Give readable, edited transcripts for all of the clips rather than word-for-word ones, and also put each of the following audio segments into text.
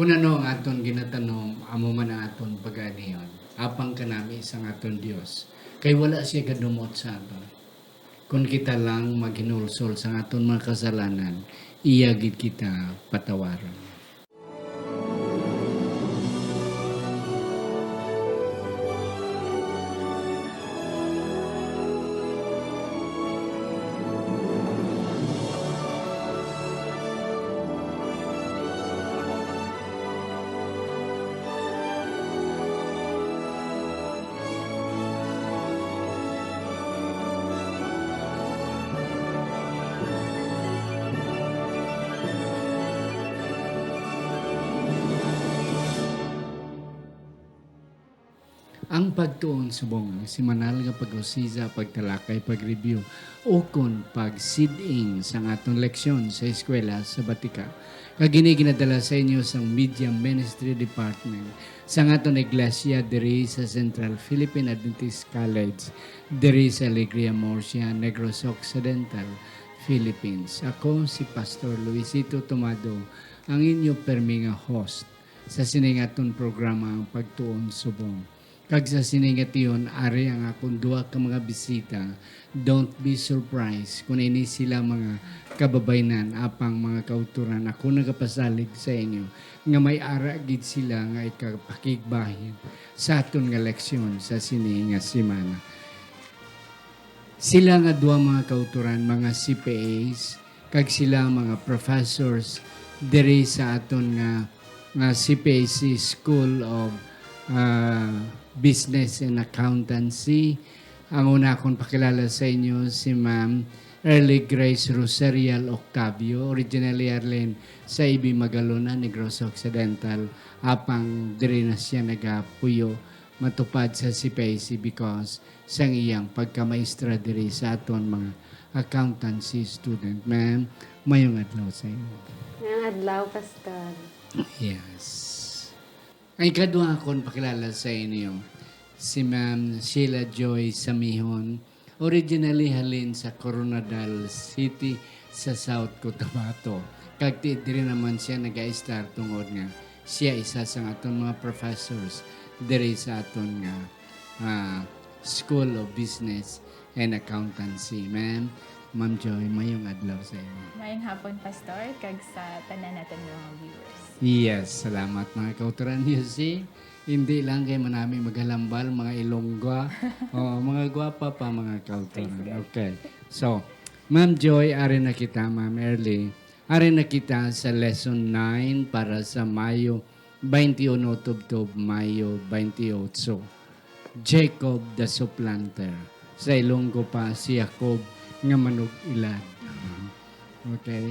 Kung ano ang aton ginatanom, amo man ang aton pag-aniyon. Apang kanami isang aton Dios. Kay wala siya kadumot sa aton. Kung kita lang maghinulsol sa aton mga kasalanan, iyagid kita patawaran. Ang pagtuon subong, simanal nga pag-usisa, pagtalakay, pag-review, o kon pag-sit-in sa atong leksyon sa eskwela sa Batika. Kagini ginadala sa inyo sa Media Ministry Department sa atong iglesia diri sa Central Philippine Adventist College diri sa Alegria Murcia, Negros Occidental, Philippines. Ako si Pastor Luisito Tomado, ang inyo permi nga host sa siningaton programa ang Pagtuon Subong. Kag sa siningation, ari ang akong duwa ka mga bisita. Don't be surprised kung ini sila mga kababaynan apang mga kauturan. Ako nagapasalig sa inyo nga may ara gid sila nga ikapakigbahin sa aton nga leksyon sa sininga simana. Sila nga duwa mga kauturan, mga CPAs, kag sila mga professors diri sa aton nga CPAC School of Business and Accountancy. Ang una akong pakilala sa inyo si Ma'am Early Grace Rosarial Octavio, originally Arlen sa Ibi Magalona, Negros Occidental, apang diri na siya nagapuyo matupad sa CPAC because sang iyang pagkamaestra diri sa aton mga accountancy student. Ma'am, mayong adlaw sa inyo. Ngayong adlaw, Pastor. Yes. Ang ikadwa akong pakilala sa inyo, si Ma'am Sheila Joy Samihon, originally halin sa Coronadal City sa South Cotabato. Kagti diri naman siya nag-a-start tungod nga siya isa sa aton mga professors diri sa aton nga School of Business and Accountancy. Ma'am Joy, mayong adlaw sa inyo. Mayong hapon, Pastor, kag sa tanan natin mga viewers. Yes, salamat mga kauturan. You see, hindi lang kayo manami maghalambal, mga ilongga, mga gwapa pa mga kauturan. Okay. So, Ma'am Joy, ari na kita, Ma'am Early. Ari na kita sa lesson 9 para sa Mayo 21 tubtob Mayo 28. Jacob the Supplanter. Sa Ilonggo pa si Jacob nga manug ilad. Okay.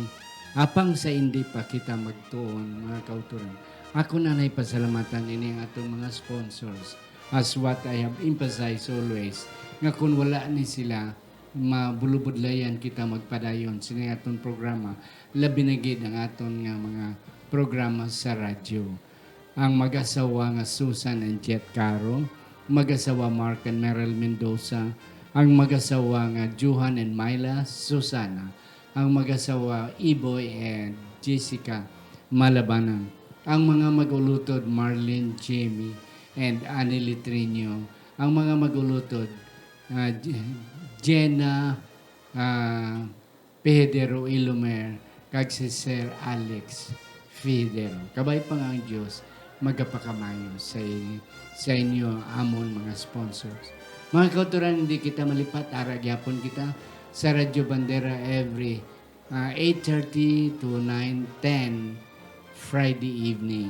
Apang sa hindi pa kita magtuon, mga kauturan, ako na naipasalamatan ini ang atong mga sponsors as what I have emphasized always, nga kung wala ni sila, mabulubudlayan kita magpadayon sa atong programa, labi na gid ang aton nga mga programa sa radyo. Ang mag-asawa nga Susan and Jet Caro, mag-asawa Mark and Meryl Mendoza, ang mag-asawa nga Johan and Myla Susana, ang mag-asawa Iboy and Jessica Malabanan, ang mga mag-ulutod Marlene Jamie and Annie Litrino, ang mga mag-ulutod Jenna Pedro Ilomer, kag si Sir Alex Fidero. Kabay pa nga ang Diyos magapakamayo sa inyo amon mga sponsors. Mga kauturan, hindi kita malipat, aragyapon kita sa Radyo Bandera every 8:30 to 9:10 Friday evening.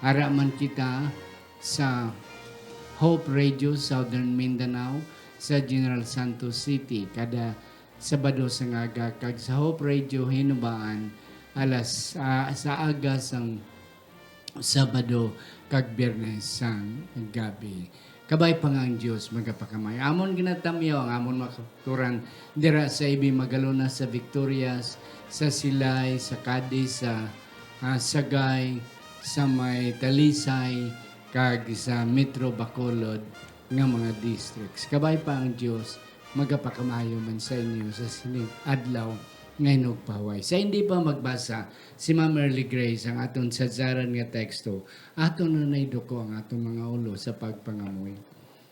Ara man kita sa Hope Radio Southern Mindanao sa General Santos City kada Sabado sa ngaga, kag sa Hope Radio Hinubaan alas sa aga sang Sabado kag Biyernes sang gabi. Kabay pa nga ang Diyos magapakamay. Amon ginatamyo ang amon makaturan dira sa Ibi Magalona, sa Victorias, sa Silay, sa Cadiz, sa Sagay, sa may Talisay, kag sa Metro Bacolod nga mga districts. Kabay pa ang Diyos magapakamayo man sa inyo sa sining adlaw ngayon paway. Sa hindi pa magbasa, si Ma'am Early Grace ang aton sadsaran nga teksto, aton na naiduko ang aton mga ulo sa pagpangamoy.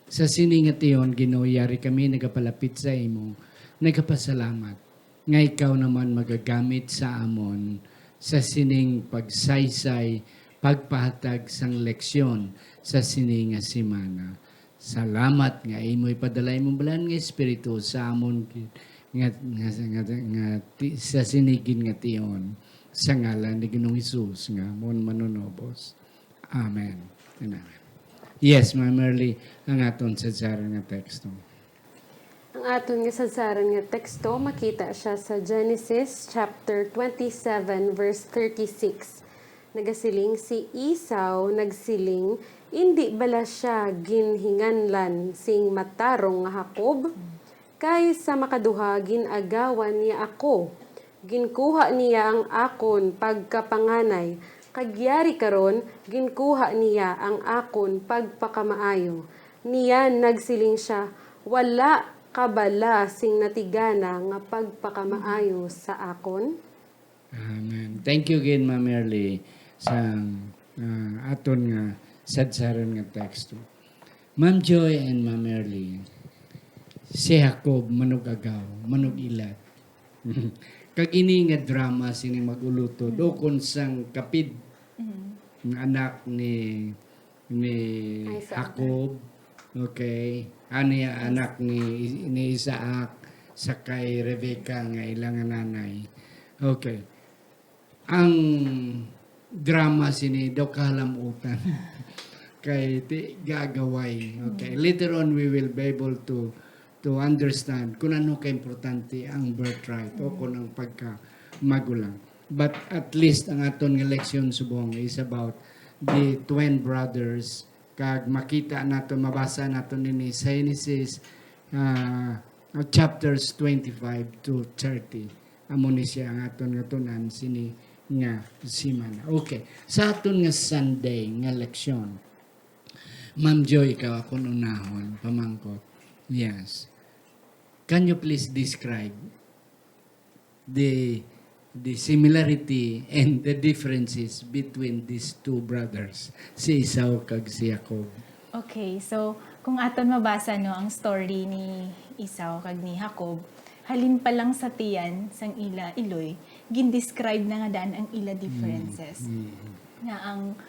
Sa siningat iyon, Ginoo, yari kami nagapalapit sa imo, nagapasalamat. Nga ikaw naman magagamit sa amon sa sining pagsaysay, pagpahatag sang leksyon sa sining nga simana. Salamat nga imo ipadalay mong balan nga espiritu sa amon sa sinigin nga tiyon sa ngalan ni Ginoong Hesus nga mon manunobos. Amen. Amen. Yes, Ma'am Merly, ang aton sa nga teksto. Ang aton nga sadsaran nga teksto, makita siya sa Genesis chapter 27 verse 36. Nagasiling si Esau nagsiling, hindi bala siya ginhinganlan sing matarong nga Jacob? Kay sa makaduha ginagawan niya ako. Ginkuha niya ang akon pagkapanganay. Kagyari karon ginkuha niya ang akon pagpakamaayo. Niya nagsiling siya, wala kabala sing natigana nga pagpakamaayo sa akon. Amen. Thank you again, Ma'am Merly, sa aton nga sadsaran nga teksto. Ma'am Joy and Ma'am Merly, si Jacob manugagaw, manugilat. Kag ini nga drama sini maguluto do kon sang kapid ng anak ni Jacob, okay, ani anak ni Isaac sa kay Rebecca nga ilang nanay. Okay. Ang drama sini daw kalamutan kay gagaway. Okay. Later on we will be able to understand kung ano ka-importante ang birthright o kung ang pagka-magulang. But at least ang aton nga leksyon subong is about the twin brothers. Kag makita nato, mabasa nato nini sa Genesis chapters 25 to 30. Amo ni siya ang aton nga tunan sini nga simana. Okay. Sa aton nga Sunday nga leksyon, Ma'am Joy, ikaw akong unahon, pamangkot. Yes. Can you please describe the similarity and the differences between these two brothers, si Esau kag si Jacob? Okay, so kung aton mabasa no ang story ni Esau kag ni Jacob, halin pa lang sa tiyan sang ila iloy, gin-describe na nga daan ang ila differences. Na ang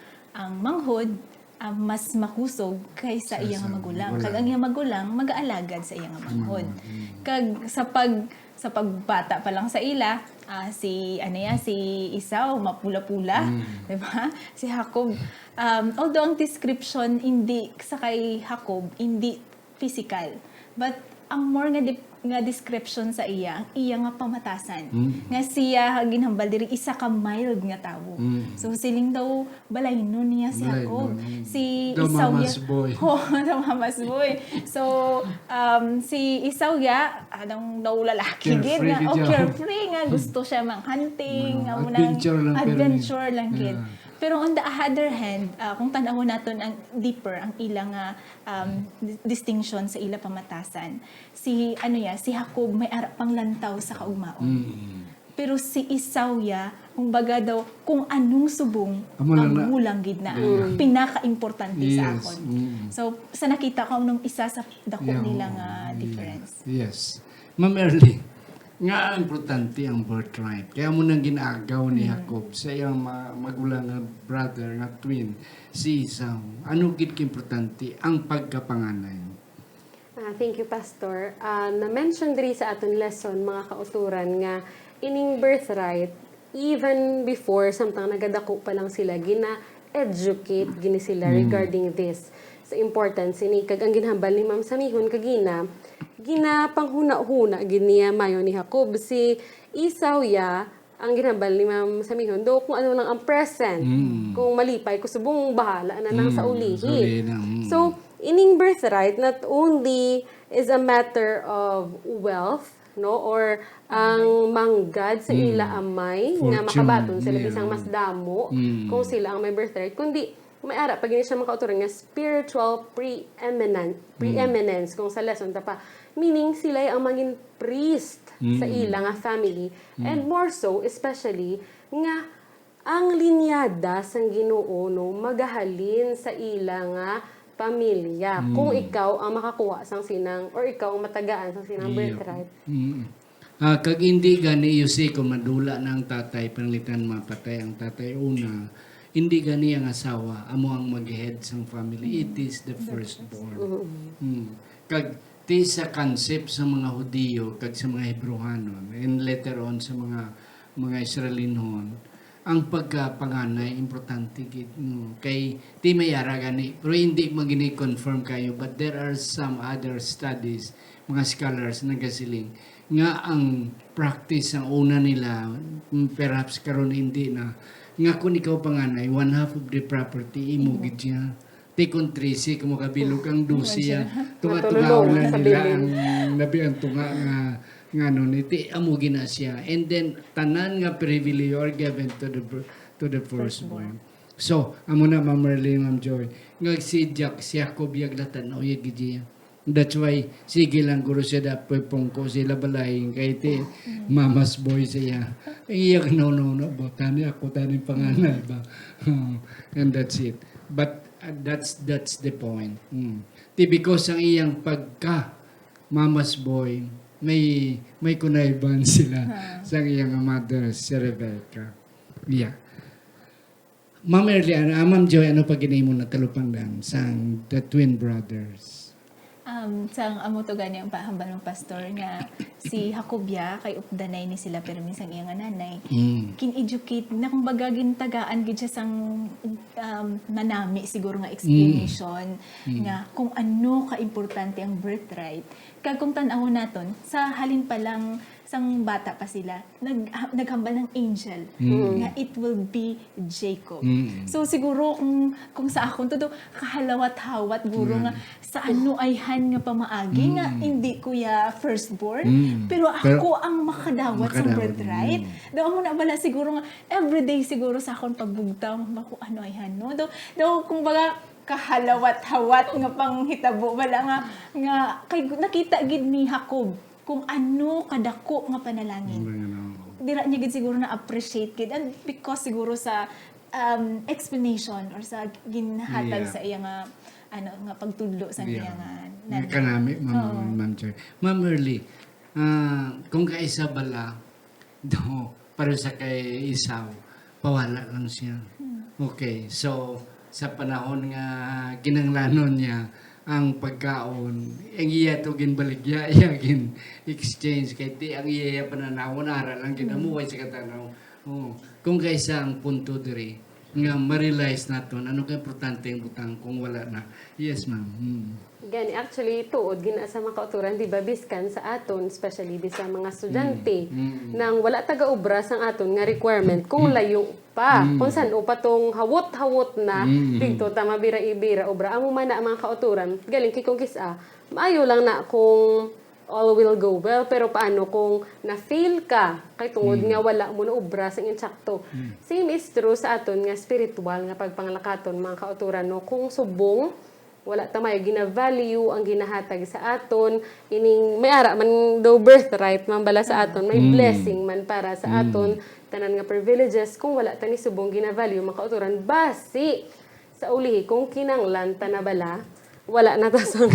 manghod mas makusog kaysa iyang magulang. Kag ang iyang magulang mag-aalagad sa iyang manghod. Kag sa pagbata pa lang sa ila, si Esau mapula-pula, di ba? Si Jacob, although ang description hindi sa kay Jacob hindi physical, but ang more nga description sa iya, ang iya nga pamatasan. Nga siya ginhambal diri isa ka mild nga tawo. So siling daw balaynon niya si Jacob. Si Esau Mama's boy. The mama's boy. So si Esau ya adang daw lalaki gid nga carefree nga gusto siya mang hunting, nga munang adventure lang gid. Pero on the other hand, kung tanawon naton ang deeper ang ilang distinction sa ila pamatasan, si Jacob may ara pang lantaw sa kaugmaon. Pero si Esau kumbaga daw kung anong subong ang mulang gid na ang pinaka-importante sa akon. So sa nakita ko nung isa sa dako nilang difference. Yes. Ma'am Early, nga importante ang birthright. Kaya mo nang ginagaw ni Jacob sa iyang magulang nga brother, nga twin, si Esau. Ano gid importante ang pagkapanganay? Thank you, Pastor. Na-mention diri sa aton lesson, mga kauturan, nga ining birthright, even before, samtang nagadako pa lang sila, gina-educate gini sila regarding this. Sa importance, ini kag ang ginhambal ni Ma'am Samihon, kagina panghuna-huna giniya mayo ni Jacob. Si Esau ang ginhambal ni Ma'am Samihon, do kung ano lang ang present. Kung malipay, kusubong bahala na nang sa ulihin. So, ining birthright not only is a matter of wealth, no, or ang manggad sa ila amay nga makabaton sila bisang mas damo kung sila ang may birthright, kundi may ara pag ini siya makauturan nga spiritual preeminence kung sa lesson ta pa, meaning sila ang maging priest sa ila nga family, and more so especially nga ang linyada sang Ginoo no magahalin sa ila nga pamilya kung ikaw ang makakuha sang sinang or ikaw ang matagaan sang sinang birthright. Kag hindi gani yusi kung madula ng tatay panglitan mapatay ang tatay una, hindi gani ang asawa amo ang mag-head sang family. It is the firstborn. Kag ti sa concept sa mga Hudiyo kag sa mga Hebrewanon and later on sa mga Israelinon, ang pagkapanganay importante gid kay ti mayara gani pero hindi magini confirm kayo, but there are some other studies, mga scholars nagasiling nga ang practice ang una nila perhaps karon hindi na nga kung ikaw panganay, 1/2 of the property imo gid siya. Ti kung 13 kung makabilog ang 12 ya tunga-tungaw na nila ang labi ang tunga nga nun iti amo gina siya, and then tanan nga privilege are given to the firstborn. So amo na Ma'am Marlene, Ma'am Joy nga si Jacob yaglatan o yagidi. That's why sige lang guro siya dapat pungko sila balay kay ti mama's boy siya. Iyak no botani ako tani panganay ba. And that's it. But that's the point. Ti because ang iyang pagka mama's boy may kunayban sila sa iyang mother, si Rebecca. Yeah. Ma'am Erlian, Ma'am Joy, ano pag mo na talupangdan sa the twin brothers? Sang amo to gani ang pahambal ng pastor nga si Jacobia kay updanay ni sila pero minsan iyang nanay kin-educate na kumbaga gintagaan gid siya sang nanami siguro nga explanation nga kung ano ka importante ang birthright. Kag kung tan-awon naton sa halin pa lang sang bata pa sila naghambal ng angel nga it will be Jacob. So siguro kung sa akon todo kahalawat-hawat guro nga sa ano ay han nga pamaagi nga hindi kuya firstborn pero ako ang makadawat sa birthright. Daw mo na bala siguro nga everyday siguro sa akon pagbugtaw maku ano ay han no. Daw kung baga kahalawat-hawat nga panghitabo bala nga kay nakita gid ni Jacob kung ano kadako nga panalangin. Dira niya gid siguro na appreciate gid and because siguro sa explanation or sa ginhatag sa iya nga nga pagtudlo sa iya nga kanami Ma'am Joy. Ma'am Early, kung kaisa bala do para sa kay Isaw pawala lang siya. Okay, so sa panahon nga ginanglanon niya ang pagkaon, ang iya to ginbaligya, iya gin exchange kay ti ang iya pananawon ara lang ginamuhay sa katanaw. Kung kaysa ang punto diri nga ma-realize naton ano kay importante ang butang kung wala na. Yes, ma'am. Gani, actually, tuod, gina sa mga kauturan, di ba, biskan sa aton, especially di sa mga estudyante, nang wala taga-ubra sang aton nga requirement, kung layo pa, kung saan o patong hawot-hawot na, dito, tama, bira-ibira, ubra, amo man na ang mga kauturan, galing kikong kisa, maayo lang na kung all will go well, pero paano kung na-fail ka, kay tungod nga wala mo na ubra sa insakto. Same is true sa aton nga spiritual nga pagpanglakaton, mga kauturan, no? Kung subong, wala tamayo gina-value ang ginahatag sa aton ining may ara man do birthright man bala sa aton may blessing man para sa aton tanan nga privileges kung wala tani subong gina-value makauturan basi sa ulihi kung kinanglan ta na bala wala na ta sang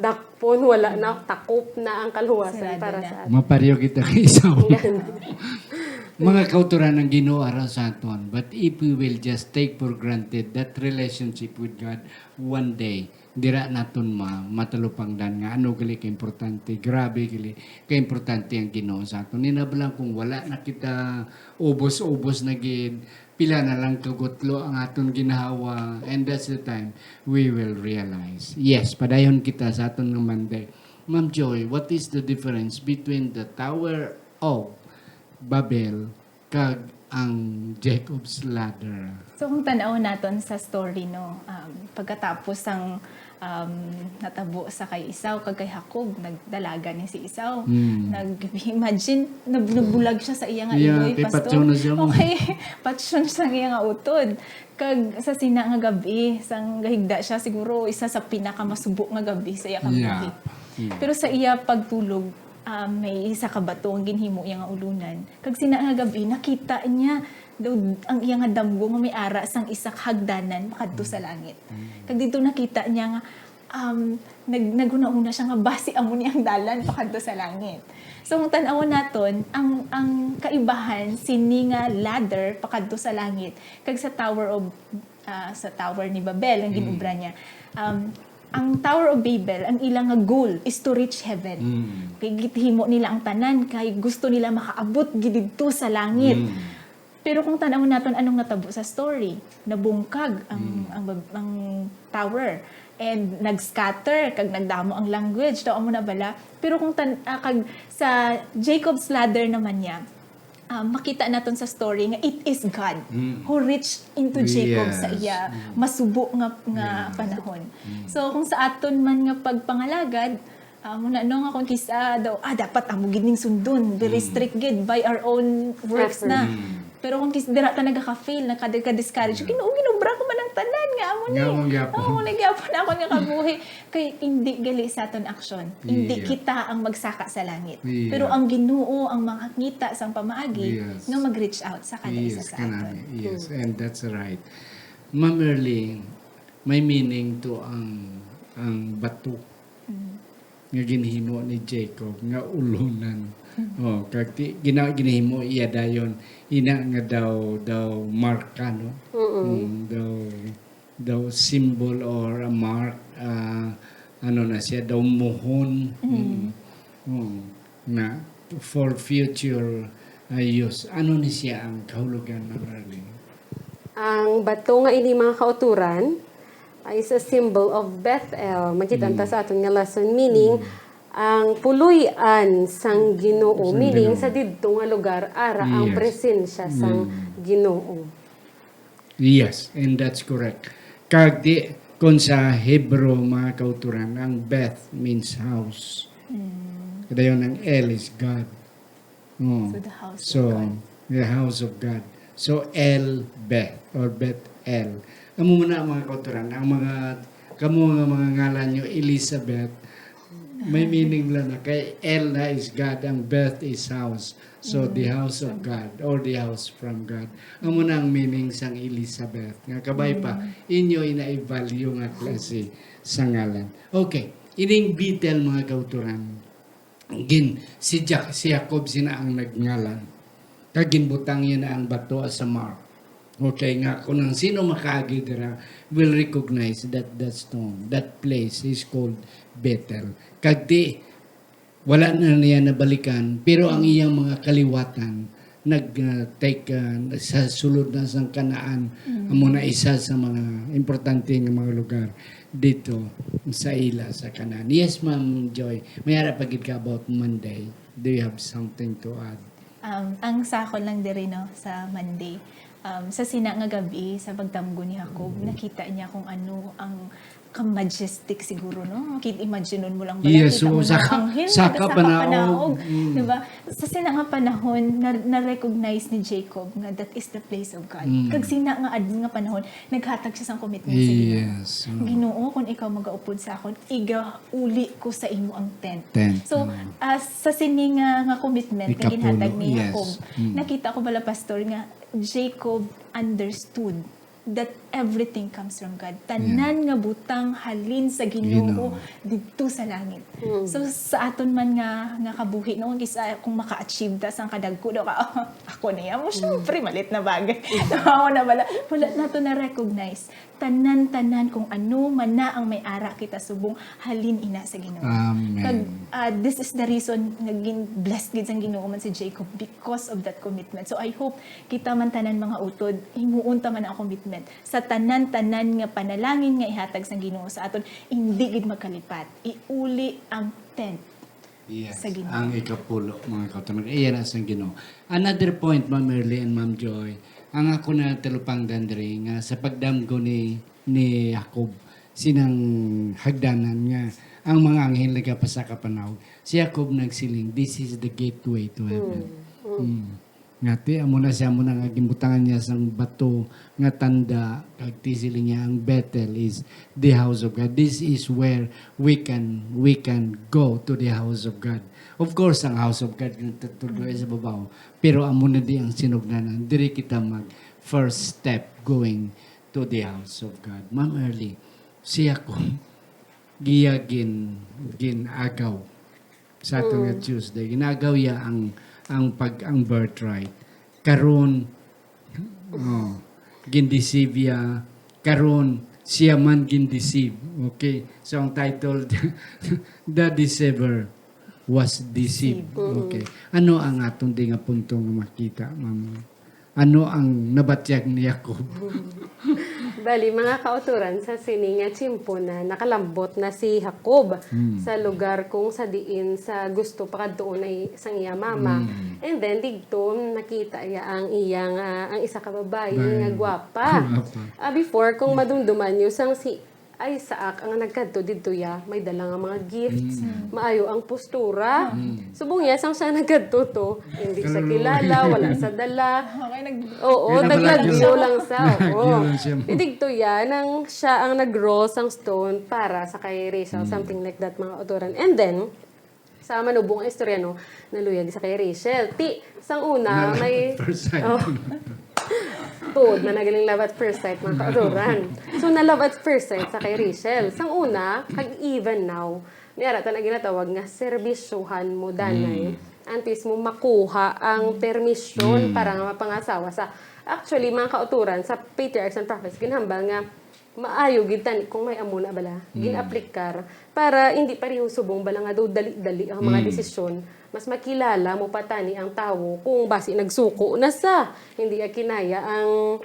dakpon wala na takop na ang kaluwasan para sa aton. Mapareho kita kay Isaw. Mga kauturan ng Ginoo ara sa aton. But if we will just take for granted that relationship with God one day, dira naton matalupangdan nga ano gali ka importante. Grabe gali ka importante ang Ginoo sa aton. Ninabalang kung wala na kita ubos-ubos na gid, pila na lang kagutlo ang aton ginahawa, and that's the time we will realize. Yes, padayon kita sa aton ng Monday. Ma'am Joy, what is the difference between the Tower of Babel kag ang Jacob's Ladder? So kung tanaw naton sa story no, pagkatapos ang natabo sa kay Isaw kag kay Jacob nagdalaga ni si Isaw. Mm. Imagine nabulag siya sa iya nga Yeah, iloy, kay pastor. patsyon na siya mo. Okay, patsyon sa iya nga utod. Kag sa sina nga gabi, sang gahigda siya siguro isa sa pinakamasubo nga gabi sa iya kabuhi. Yeah. Pero sa iya pagtulog, may isa ka bato ang ginhimo iya nga ulunan. Kag sina nga gabi nakita niya daw ang iya nga damgo nga may ara sang isa ka hagdanan makadto sa langit. Kag dito nakita niya nga naguna-una siya nga basi amo ni ang dalan pakadto sa langit. So kung tan-awon naton ang kaibahan sini nga ladder pakadto sa langit kag sa tower ni Babel ang ginubra niya. Ang Tower of Babel, ang ilang nga goal is to reach heaven. Kay githimo nila ang tanan kay gusto nila makaabot gididto sa langit. Pero kung tanawon naton anong natabo sa story, nabungkag ang tower and nag-scatter kag nagdamo ang language daw amo na bala. Pero kung kag sa Jacob's ladder naman niya, makita naton sa story nga it is God who reached into Jacob sa iya masubo nga panahon. So kung sa aton man nga pagpangalagad, muna no nga kung kisa daw dapat amo gid ning sundon, very strict gid by our own works na. Pero kung dira ta nagaka-fail, nakadiscourage, ginubra ko man ang tanan nga amo ni. Nagyapon ako nga kabuhi kay hindi gali sa aton aksyon. Hindi kita ang magsaka sa langit. Pero ang Ginoo ang makakita sang pamaagi nga mag-reach out sa kada isa sa aton. Yes, and that's right. Ma'am Erling, may meaning to ang bato nga ginhimo ni Jacob nga ulunan. Kag ginahimo iya dayon ina nga daw marka no. Daw symbol or a mark ano na siya daw muhon na for future use. Ano ni siya ang kahulugan ng Erling? Ang bato nga ini mga kauturan ay is a symbol of Bethel. Makita ta sa aton nga lesson, meaning ang puluyan sang Ginoo, meaning sa didto nga lugar ara ang presensya sang Ginoo. Yes, and that's correct. Kag di kung sa Hebrew mga kauturan, ang Beth means house. Kadayon ang El is God. So the house So, of God. the house of God. So, El Beth or Beth El. Amo muna mga kauturan, ang mga ngalan nyo, Elizabeth, may meaning lang na kay El na is God, ang Beth is house. So, the house of God or the house from God. Amo na ang meaning sang Elizabeth. Nga kabay pa, inyo ina-value nga klase sa ngalan. Okay, ining Bethel mga kauturan. Si Jacob sina ang nagngalan. Kaginbutang yun na ang bato sa mark. Okay nga, kung ang sino makaagi dira will recognize that stone, that place is called Bethel. Kagdi, wala na niya nabalikan, pero ang iyang mga kaliwatan, nag-take sa sulod na sang Kanaan, amo na isa sa mga importante ng mga lugar dito sa ila sa Kanaan. Yes, Ma'am Joy. May harap pagid ka about Monday. Do you have something to add? Ang sakol lang diri no sa Monday. Sa sina nga gabi sa pagdamgo ni Jacob, nakita niya kung ano ang ka-majestic siguro, no? Imagine mo lang ba? Yes, Kita mo so, mga anghel, saka panaog. Diba? Sa sina nga panahon, na-recognize ni Jacob nga that is the place of God. Kag sina nga adun nga panahon, naghatag siya sang commitment sa Ginoo. Yes. Ginoo, kung ikaw magaupod sa akon, uli ko sa imo ang tent. So, sa sini nga commitment nga ginhatag ni Jacob, nakita ko bala pastor nga Jacob understood that everything comes from God. Tanan nga butang halin sa Ginoo didto sa langit. So sa aton man nga kabuhi no kisa kung maka-achieve ta sang kadagko daw ka ako niya mo syempre malit na bagay. Nawa na wala nato na recognize tanan kung ano man na ang may ara kita subong halin ina sa Ginoo. Amen. This is the reason naging blessed gid sang Ginoo man si Jacob because of that commitment. So I hope kita man tanan mga utod himuon ta man ang commitment sa tanan nga panalangin nga ihatag sang Ginoo sa aton hindi gid magkalipat. Iuli ang tent Yes, sa Ginoo. ang ikapulo, mga kautunan. Iyan ang Ginoo. Another point, Ma'am Merly and Ma'am Joy, ang ako na talupang dandri nga sa pagdamgo ni Jacob, sinang hagdanan nga ang mga anghel nagapasa kapanaw. Si Jacob nagsiling, this is the gateway to heaven. Ngati, amo na siya mo na nga gibutangan niya sang bato nga tanda kag tisiling niya ang Bethel is the house of God. This is where we can go to the house of God. Of course, ang house of God tutuloy sa babaw. Pero amo na di ang sinugdanan. Diri kita mag first step going to the house of God. Ma'am Early, siya ko ginagaw sa atong nga Tuesday. Ginagaw ya ang birthright. Karon gindeceive ya. Karon siya man gindeceive. Okay? So ang title The Deceiver was deceived. Okay. Ano ang atong di nga puntong makita, ma'am? Ano ang nabatyag ni Jacob? Bali, mga kauturan sa sininga chimpo na nakalambot na si Jacob sa lugar kung sa diin sa gusto pa doon ay sang iya mama. And then digto nakita iya ang iyang ang isa ka babae nga gwapa. Before kung madumduman niyo sang si Isaac ang nagkadto didto ya may dala nga mga gifts, maayo ang postura. Subong ya sang siya nagkadto to, hindi siya kilala, wala sa dala. Oo, naglagyo lang sa. Oo. Idigto ya nang siya ang nag-roll sang stone para sa kay Rachel, something like that mga autoran. And then sa manubong ang istorya no, naluyag sa kay Rachel. Sang una may First sight. Tuod na nagaling love at first sight mga kauturan. So na love at first sight sa kay Rachel. Sang una, kag even now, niyara ta na ginatawag nga serbisyohan mo danay. Antes mo makuha ang permisyon para nga mapangasawa sa. Actually, mga kauturan, sa Patriarchs and Prophets, ginhambal nga maayo gid tani kung may amo na bala ginaplikar para hindi pareho subong bala nga daw dali-dali ang mga desisyon, mas makilala mo patani ang tawo kung basi nagsuko na sa hindi kinaya ang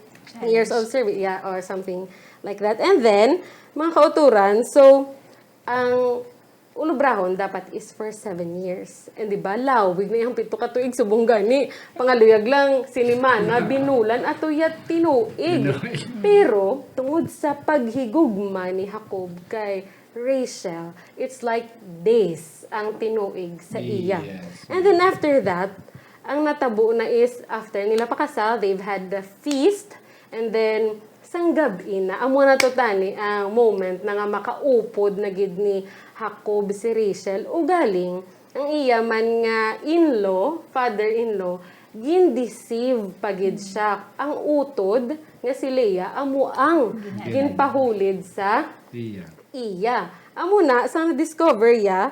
years of service or something like that. And then mga kauturan, so ang ulubrahon dapat is for 7 years. And di ba, lawig na yung 7 ka tuig subong gani. Pangaluyag lang, sinimana, binulan, ato yat tinuig. Pero, tungod sa paghigugma ni Jacob kay Rachel, it's like days ang tinuig sa iya. Yes. And then after that, ang natabo na is, after nila pakasal, they've had the feast, and then sang gabi na, amo na to tani ang moment na nga makaupod na gid ni Jacob si Rachel o galing ang iya man nga in-law, father-in-law, gin-deceive pagid siya. Ang utod nga si Leah amo ang ginpahulid sa iya. Amo na sang discover ya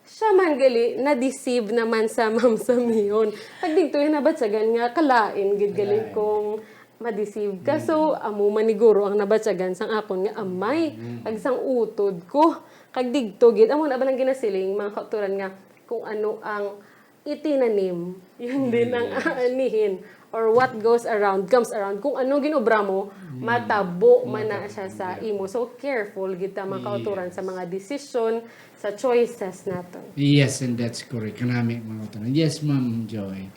siya man gali na-deceive naman sa Ma'am Samiyon. Pag dito yung nabatsagan nga kalain gid gali kong ma-deceive ka. So, amo maniguro ang nabatsagan sang akon nga amay. Ag sang utod ko. Kag digto gid amo na ba lang ginasiling mga kauturan nga kung ano ang itinanim, yun din ang aanihin. Or what goes around, comes around. Kung ano ginobra mo, matabo man na siya sa imo. So, careful gid ta mga kauturan sa mga decision, sa choices naton. Yes, and that's correct. Kanami mga kauturan. Yes, Ma'am Joy.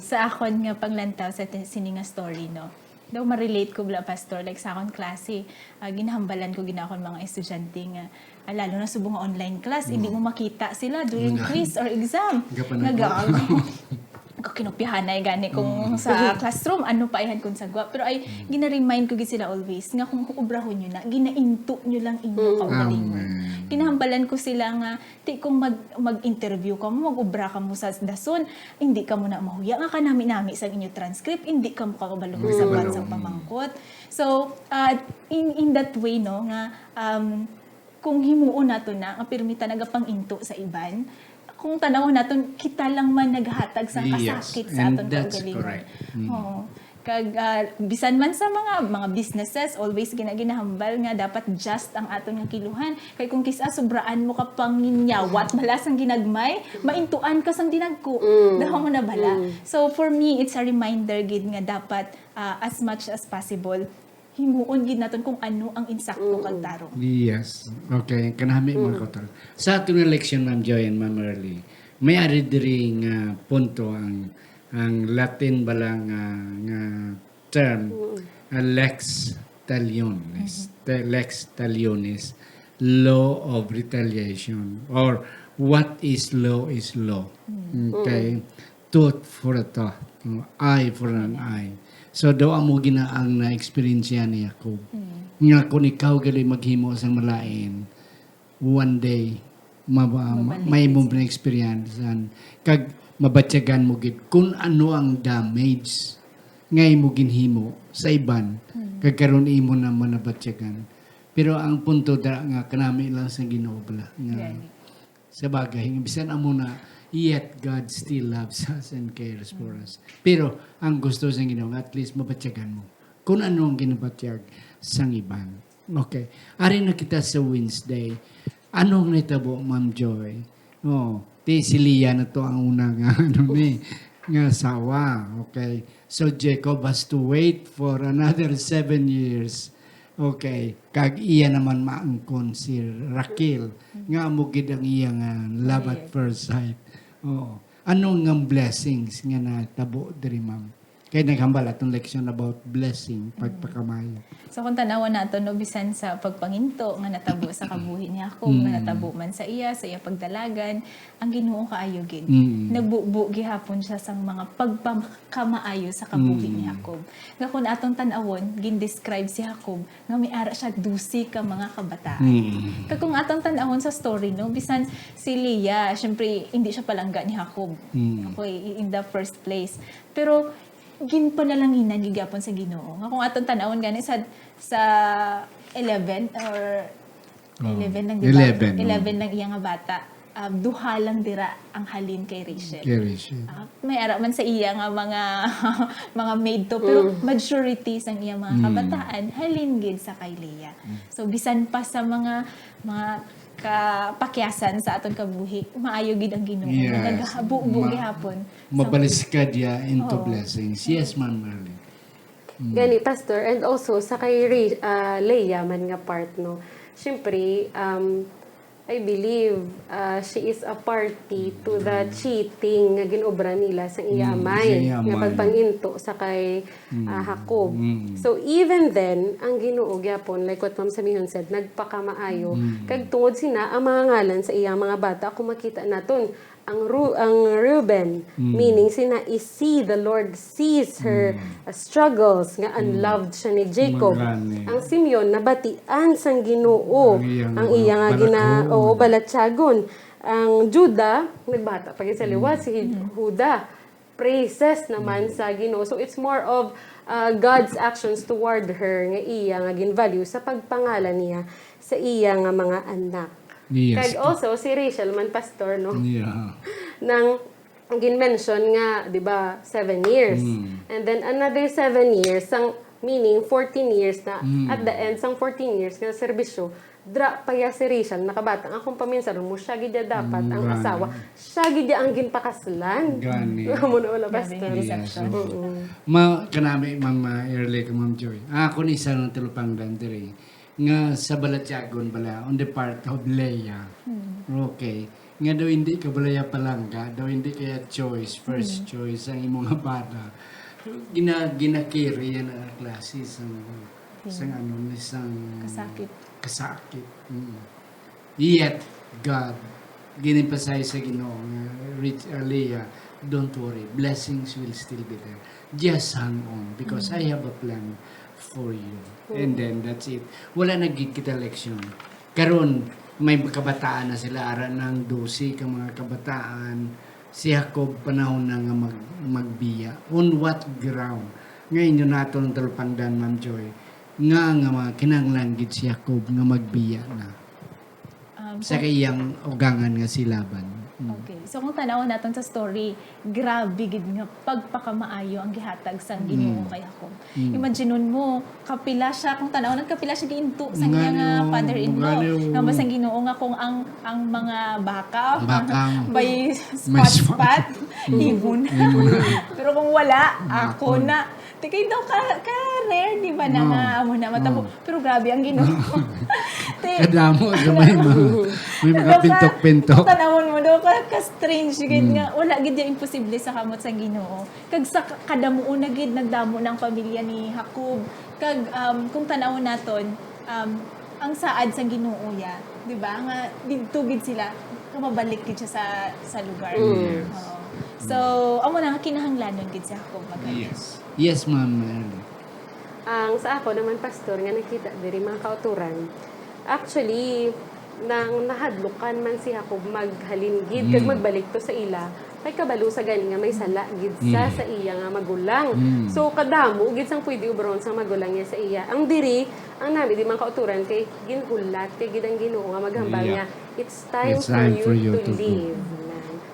Sa akon nga panglantaw sa sininga story, no? Daw ma-relate ko bla pastor, like sa akon klase, ginahambalan ko ginakon mga estudyante nga, lalo na subong nga online class, hindi mo makita sila during quiz or exam. Kinopyahanay gani kung sa classroom ano pa ihan kun sagwa, pero ay gina-remind ko gid sila always nga kung ubrahon nyo na ginainto nyo lang inyo kaugalingon. Kinahambalan ko sila nga ti kung mag-interview ka mo, mag-ubra ka mo sa dason, hindi ka mo na mahuya nga kanami-nami sa inyo transcript, hindi ka mo kakabalong sa bansang pamangkot. So in that way no nga kung himuon nato na ang pirmita nagapang into sa iban, kung tanaw naton kita lang man naghatag sa kasakit sa aton kaugalingon. Oo. Kag bisan man sa mga businesses, always ginahambal nga dapat just ang aton nga kiluhan. Kay kung kisa sobraan mo ka panginyawat balasang ginagmay, maintuan ka sang dinagko. Daw mo na bala. So for me, it's a reminder gid nga dapat as much as possible himuon gid naton kung ano ang insakto kag tarong. Yes. Okay. Kanami mga kauturan. Sa atong election, Ma'am Joy and Ma'am Early, may ari diri nga punto ang Latin bala nga term lex talionis. Lex talionis. Law of retaliation. Or what is law is law. Okay? Tooth for a tooth. Eye for an eye. So, daw amo ginaang na-experience yan ni Jacob. Nga kung ikaw gali maghimo sa malain, one day, may mo na experience kag mabatyagan mo gid kung ano ang damage ngay mo ginhimo sa iban kag karon imo na manabatyagan. Pero ang punto da nga kanami lang sa Ginoo bala nga sa bagay bisan amo na yet God still loves us and cares for us. Pero ang gusto sa Ginoo at least mabatyagan mo kung ano ang ginabatyag sang iban. Okay. Ari na kita sa Wednesday. Anong nitabo, Ma'am Joy? Ti si Leah na to ang una nga, nga sawa. Okay. So, Jacob has to wait for another 7 years. Okay. Kag iya naman maangkon si Raquel. Nga amugid ang iya nga love at first sight. Anong nga blessings nga natabo diri, Ma'am? Kaya naghambal atong leksyon about blessing, pagpakamayo. So kung tanawan nato no bisan sa pagpanginto nga natabo sa kabuhi ni Jacob, nga natabo man sa iya pagdalagan, ang Ginoo kaayo gid. Nagbubo gihapon siya sang mga pagpakamaayo sa kabuhi ni Jacob. Nga kun atong tan-awon, gin-describe si Jacob nga may ara siya 12 ka mga kabataan. Kag kung atong tan-awon sa story no, bisan si Leah, syempre hindi siya palangga ni Jacob. Okay, in the first place. Pero ginpanalanginan gigapon sa Ginoo. Nga kung atong tan-awon gani sa 11 or 11 lang di ba? 11 lang iya nga bata. Duha lang dira ang halin kay Rachel. May ara man sa iya nga mga mga maid to pero majority sang iya mga kabataan halin gid sa kay Leah. So bisan pa sa mga kapakyasan sa aton kabuhi, maayo gid ang Ginoo. Naghabuo gihapon. Mabalis ka dia into blessings. Yes, Ma'am Marlene. Gani, Pastor. And also, sa kay Leah man nga part, no? Siyempre, I believe she is a party to the cheating nga ginobra nila sa iya amay. Nga pagpanginto sa kay Jacob. So, even then, ang Ginoo gyapon, like what Ma'am Samihon said, nagpakamaayo. Kag tungod sina, ang mga ngalan sa iyang mga bata, kung makita naton, ang Reuben, meaning sina see the Lord sees her struggles nga unloved siya ni Jacob. Ang Simeon nabatian sang Ginoo ang iyang balatyagon. Ang Judah nagbata pag sa liwat si Judah praises naman sa Ginoo. So it's more of God's actions toward her nga iya nga ginvalue sa pagpangalan niya sa iya nga mga anak. Yes. Kag also si Rachel man pastor no. Yeah. Nang gin-mention nga, 'di ba, 7 years. And then another 7 years sang meaning 14 years na at the end sang 14 years nga serbisyo dra pa ya si Rachel nakabata ang akong paminsan mo siya gid dapat ang asawa siya gid ang ginpakaslan. Gani. Mo na wala pastor. Reception. Kanami Ma'am early ka Ma'am Joy. Ako ni isa ng tulupang dandiri nga sa balatyagon bala on the part of Leah. Okay. Nga daw hindi ka balaya palangga, daw hindi kaya first choice ang imong bata. Ginakiri yan ang klase isang kasakit. Yet, God, ginempasay sa Ginoo nga Leah, don't worry, blessings will still be there. Just hang on because I have a plan for you. And then, that's it. Wala nagigit kita leksyon. Karon may kabataan na sila, ara ng 12 ka mga kabataan. Si Jacob panahon na nga magbiya. On what ground? Ngayon yun nato ng talpangdan, Ma'am Joy. Nga kinanglanggit si Jacob nga magbiya na. Sa kayang ugangan nga si Laban. Okay. So kung tanaw natin sa story, grabe gid nga pagpakamaayo ang gihatag sang Ginoo kay Jacob. Imagineon mo, kapila siya kung tanaw kapila siya giinto sa iya nga father-in-law. Nga basang Ginoo nga kung ang mga baka by spot ibon. Pero kung wala, ako na. Tikay daw ka rare, di ba na nga amo na matabo. Pero grabe ang Ginoo. Kadamo sa may mga pintok-pintok. Tanawon mo daw ka strange gid nga wala gid ya imposible sa kamot sa Ginoo. Kag sa kadamuon na gid nagdamo ng pamilya ni Jacob. Kag kung tan-awon naton ang saad sa Ginoo ya, di ba? Nga didto gid sila mabalik gid siya sa lugar. Oo. So, amo na nga kinahanglanon gid si Jacob magayon. Yes, Ma'am Erly. Ang sa ako naman, pastor, nga nakita diri mga kauturan, actually, nang nahadlukan man si Jacob maghalin gid kag magbalik to sa ila, kay kabalo sa gani nga may sala gid sa iya nga magulang. So kadamo gid sang pwede ubron sa magulang niya sa iya. Ang diri, ang nami di man kauturan kay ginhulat kay gid ang Ginoo nga maghambal Yeah. nga it's time, It's time for you to live.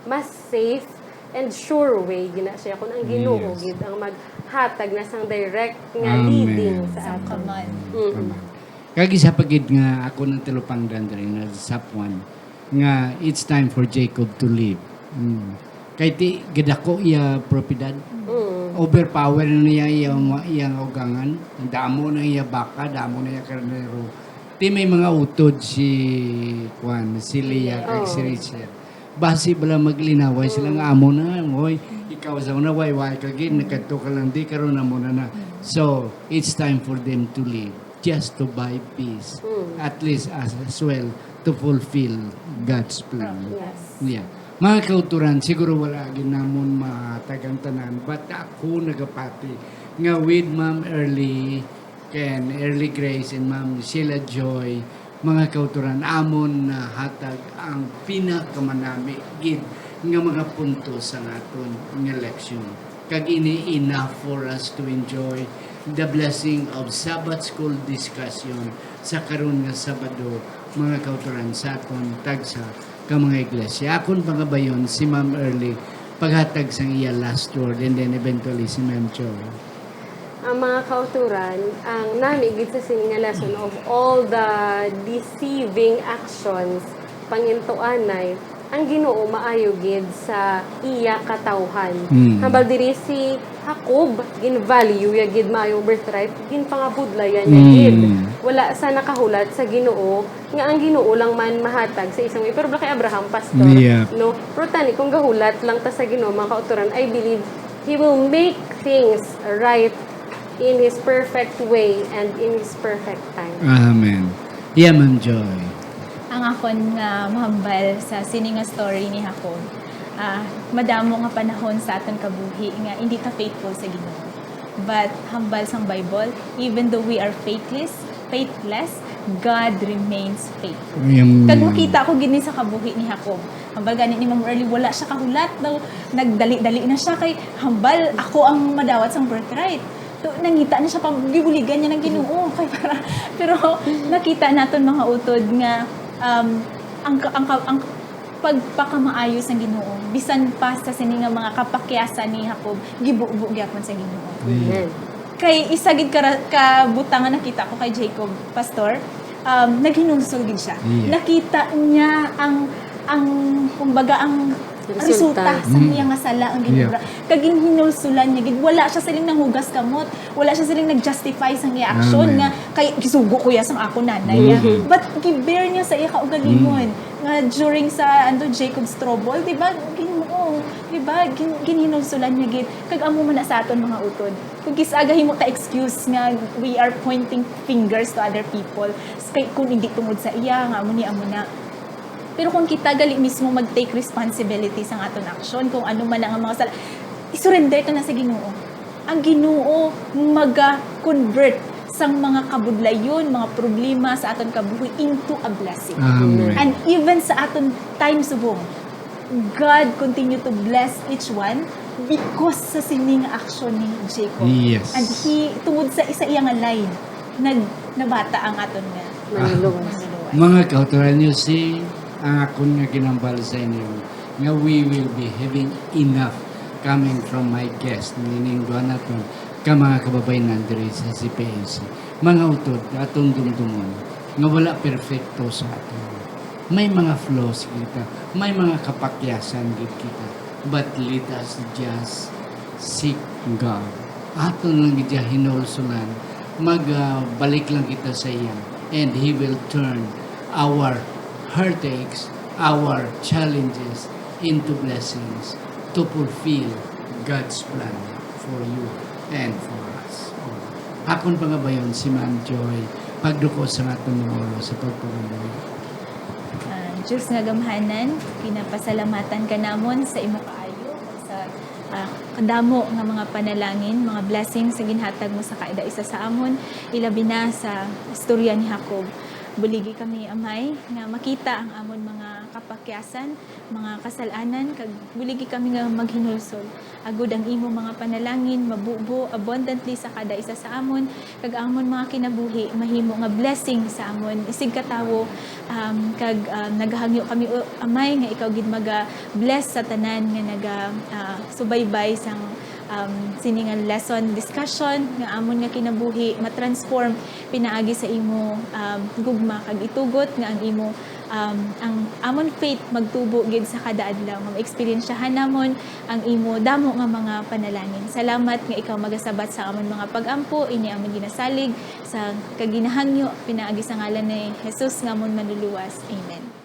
Mas safe and sure way gina siya kun ang Ginoo Yes. gid ang maghatag na sang direct nga Amen. leading sa Sa aton. kaman. Kag isa pagid nga ako ng tilupangdan diri na sapwan nga it's time for Jacob to leave. Kay ti gidako iya propiedad. Overpower na niya iyang ugangan. Damo na iya baka, damo na iya karnero. Ti may mga utod si si Leah kag si Rachel. Basi bala maglinaway silang amo na, hoy, ikaw sa una way kagin nakadto ka lang di karon na muna na. So, it's time for them to leave just to buy peace. At least as well to fulfill God's plan. Yes. Yeah. Mga kauturan, siguro wala ginamon matagang tanan, but ako nagapati nga with Ma'am Early, Ken, Early Grace, and Ma'am Sheila Joy, mga kauturan, amon na hatag ang pinakamanami gid nga mga punto sa aton nga leksyon. Kag ini enough for us to enjoy the blessing of Sabbath school discussion sa karon nga Sabado, mga kauturan sa aton tagsa ka mga iglesia. Akon pangabayon si Ma'am Early paghatag sang iya last word and then eventually si Ma'am Joy. Ang mga kauturan, ang nami gid sa sining nga lesson of all the deceiving actions pangintuanay, ang Ginoo maayo gid sa iya katawhan. Hambal diri si Jacob gin-value ya gid maayo birthright, ginpangabudlayan niya gid. Wala sa nakahulat sa Ginoo nga ang Ginoo lang man mahatag sa isang way. Pero kay Abraham pastor, Yeah. no, pero tani kung gahulat lang ta sa Ginoo mga kauturan, I believe He will make things right in His perfect way and in His perfect time. Amen. Yeah, Ma'am Joy. Ang akon nga mahambal sa sining nga story ni Jacob, madamo nga panahon sa aton kabuhi nga hindi ka faithful sa Ginoo. But hambal sang Bible, even though we are faithless, God remains faithful. Kag makita ko gini sa kabuhi ni Jacob. Hambal gani ni Ma'am Early, wala siya kahulat daw, nagdali-dali na siya kay hambal ako ang madawat sang birthright. So, nangita na siya, pagibuligan niya ng Ginoo. Kay pero nakita naton mga utod nga ang pagpakamaayos ng Ginoo bisan pa sa sini nga mga kapakyasan ni Jacob gibugbog gyapon sa Ginoo. Amen. Kay isa gid kabutangan nakita ko kay Jacob pastor, naghinulsol gid siya. Yeah. Nakita niya ang kumbaga ang resulta sa niya nga sala ang ginubra. Kag hinulsulan niya gid wala siya siling nanghugas kamot, wala siya siling nag-justify sa iya action Amen. nga kay gisugo ko ya sang ako nanay niya. But gibear niya sa iya kaugalingon nga during sa Jacob's trouble, di ba? Ginoo, di ba? Ginhinulsulan niya gid. Kag amo man na sa aton mga utod. Kung kisaga himo ta excuse nga we are pointing fingers to other people. Kay kung hindi tungod sa iya nga amo na. Pero kung kita gali mismo mag-take responsibility sa aton action, kung ano man ang mga sala, isurrender ka na sa Ginoo. Ang Ginoo maga-convert sang mga kabudlayon, mga problema sa aton kabuhi into a blessing. Amen. And even sa aton time subong, God continue to bless each one because sa sining action ni Jacob. Yes. And he, tungod sa isa iyang line, nabata ang aton nga Manluluwas. manluluwas. Mga kauturan niyo si ang akong nga ginambal sa inyo nga we will be having enough coming from my guest meaning doon natin ka mga kababayan diri sa CPAC mga utod atong dumdumon nga wala perfecto sa aton may mga flaws kita may mga kapakyasan gid kita but let us just seek God aton lang gid hinulsulan magbalik lang kita sa iya and He will turn our heartaches, our challenges into blessings to fulfill God's plan for you and for us. Hakon pa nga ba yun si Ma'am Joy pagduko sa atong mga ulo sa pagpumuloy? Diyos nga gamhanan, kinapasalamatan ka namon sa imo kaayo, sa kadamo nga mga panalangin, mga blessings sa ginhatag mo sa kaida isa sa amon, ilabi na sa istorya ni Jacob. Buligi kami, Amay, nga makita ang amon mga kapakyasan, mga kasalanan, kag buligi kami nga maghinulsol. Agud ang imo mga panalangin, mabubo, abundantly sa kada isa sa amon, kag amon mga kinabuhi, mahimo nga blessing sa amon. Isig katawo, kag naghangyo kami, Amay, nga ikaw gid maga-bless sa tanan nga subaybay sang siningan lesson discussion nga amon nga kinabuhi matransform pinaagi sa imo gugma kag itugot nga ang imo ang amon faith magtubo gid sa kada adlaw nga ma-experiensyahan namon ang imo damo nga mga panalangin. Salamat nga ikaw magasabat sa amon mga pag-ampo ini amon ginasalig sa kaginahangyo pinaagi sa ngalan ni Jesus nga amon manluluwas. Amen.